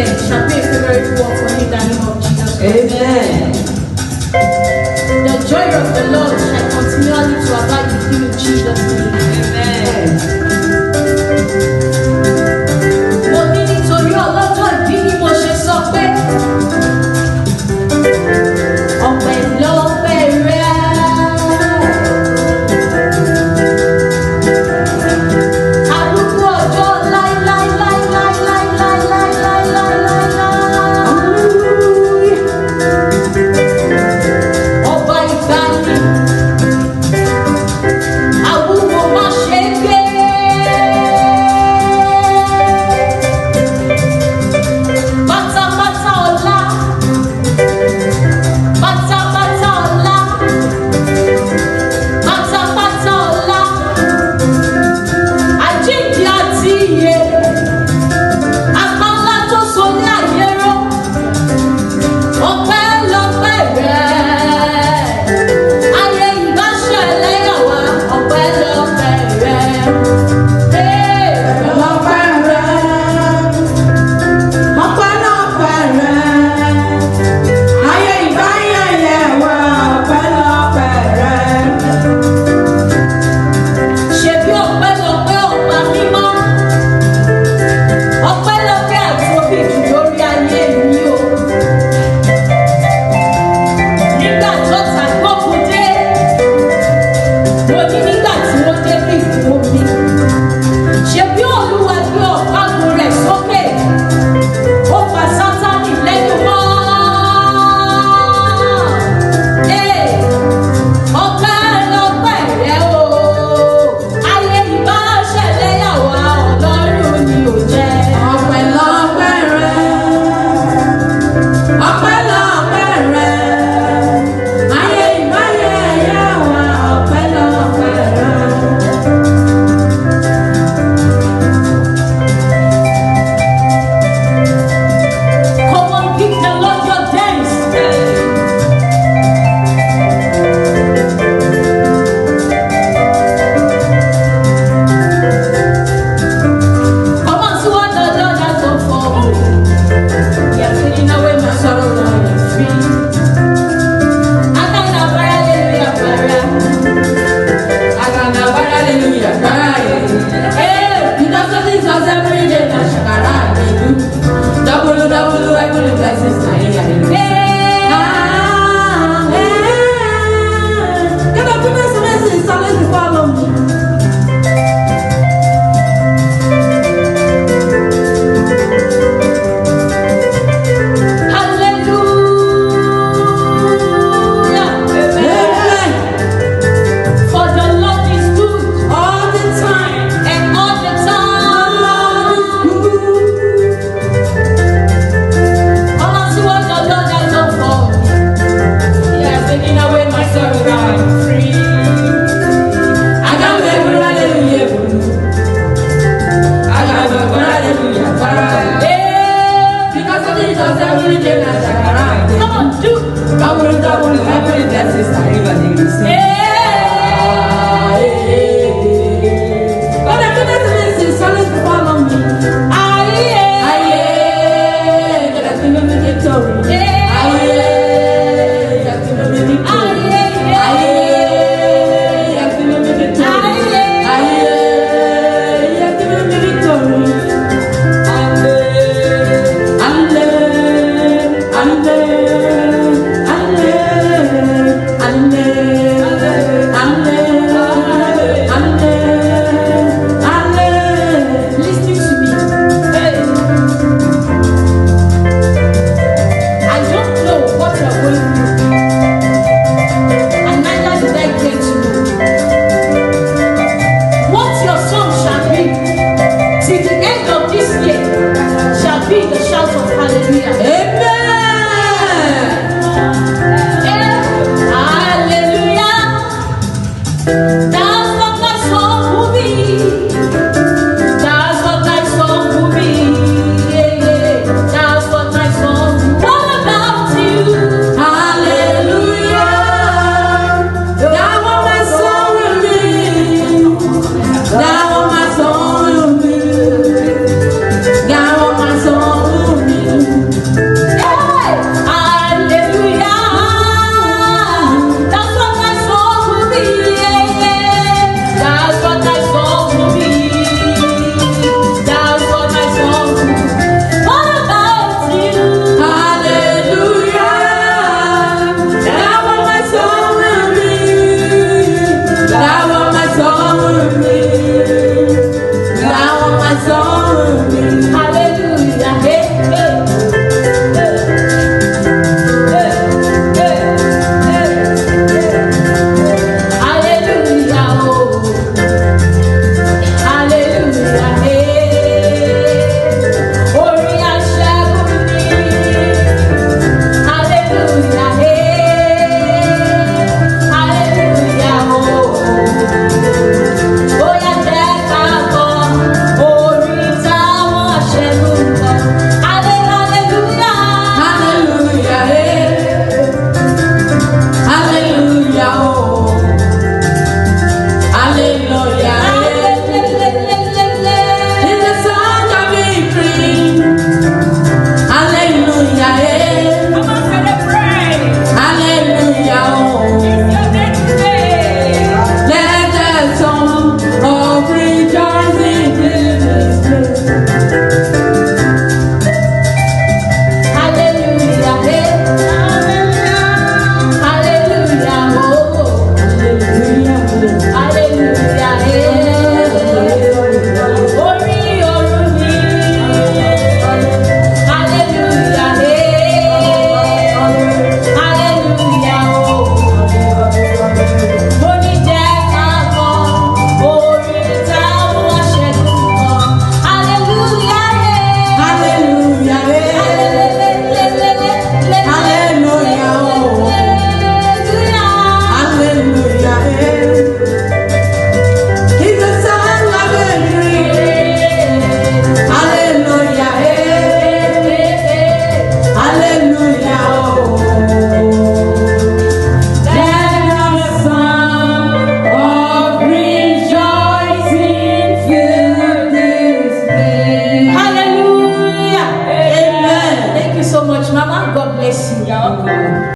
year shall be a favorite word for you in the name of Jesus Christ. Amen. The joy of the Lord shall continually to abide with you in Jesus' name. Amen. Mo ní nítorí ọlọ́jọ́ ìbí ni mo ṣe sọ pé ọpẹ́ lọ́pẹ́ rẹ̀. Arúgbó ọjọ́ láíláíláíláíláíláíláíláíláíláíláí. Ọba ìgbàanì, àwúwo má ṣe gbé. Pátápátá ọlá, pátápátá ọlá, pátápátá ọlá. Àjíǹde àti ìyè, apá ńlá tó so ní ayé ró. Ọpẹ́ lọ́pẹ́ rẹ̀. Ayé ìbáṣẹ̀ ẹlẹ́yà wa, ọpẹ́ lọ́pẹ́ rẹ̀. Hey! Ọpẹ́ rẹ̀. Ọpẹ́ lọ́pẹ́ rẹ̀. Ayé ìbáyẹyẹ wa, ọpẹ́ lọ́pẹ́ rẹ̀. Ṣebí ọpẹ́ lọ́pẹ́ ọ̀pá mímọ́. Ọpẹ́ lọ́pẹ́ àtòbí jù lórí ayé mi o. Nígbà tó ta gbógun dé, mo ní nígbà tí wọ́n dé bí ìkún omi. Ṣebí Olúwa gbé ọ̀págun rẹ̀ sókè, ó fa Sátánì lẹ́nu mọ́. Ọpẹ́ lọ́pẹ́ rẹ̀ o. Ayé ìbáṣẹ̀ lẹ́yà wa, Ọlọ́run ni ò jẹ́. Ọpẹ́ lọ́pẹ́ rẹ̀. Ọpẹ́ lọ́pẹ́ rẹ̀. Ayé ìbáyẹyẹ wa, ọpẹ́ lọ́pẹ́ rẹ̀. Come on, give the Lord your thanks. Come on, see what the Lord has done for me. He has taken away my sorrow, now I am free. Akanabara, hallelujah, bara. Akanabara, hallelujah, bara. Hey, Because of Jesus, every day na shakara I dey do. Double, double, every blessings na in hallelujah. hey. Get up to this message, silence the follow me. Hallelujah. Amen. For the Lord is good All the time. and all the time. Come on, see what the Lord has done for me. He has taken away my sorrow, now I'm free. I got every hallelujah. I got every hallelujah. Hey, Because of Jesus, every day na shakara I dey do. come on, do. Double, double, every blessings na in hallelujah. Hey.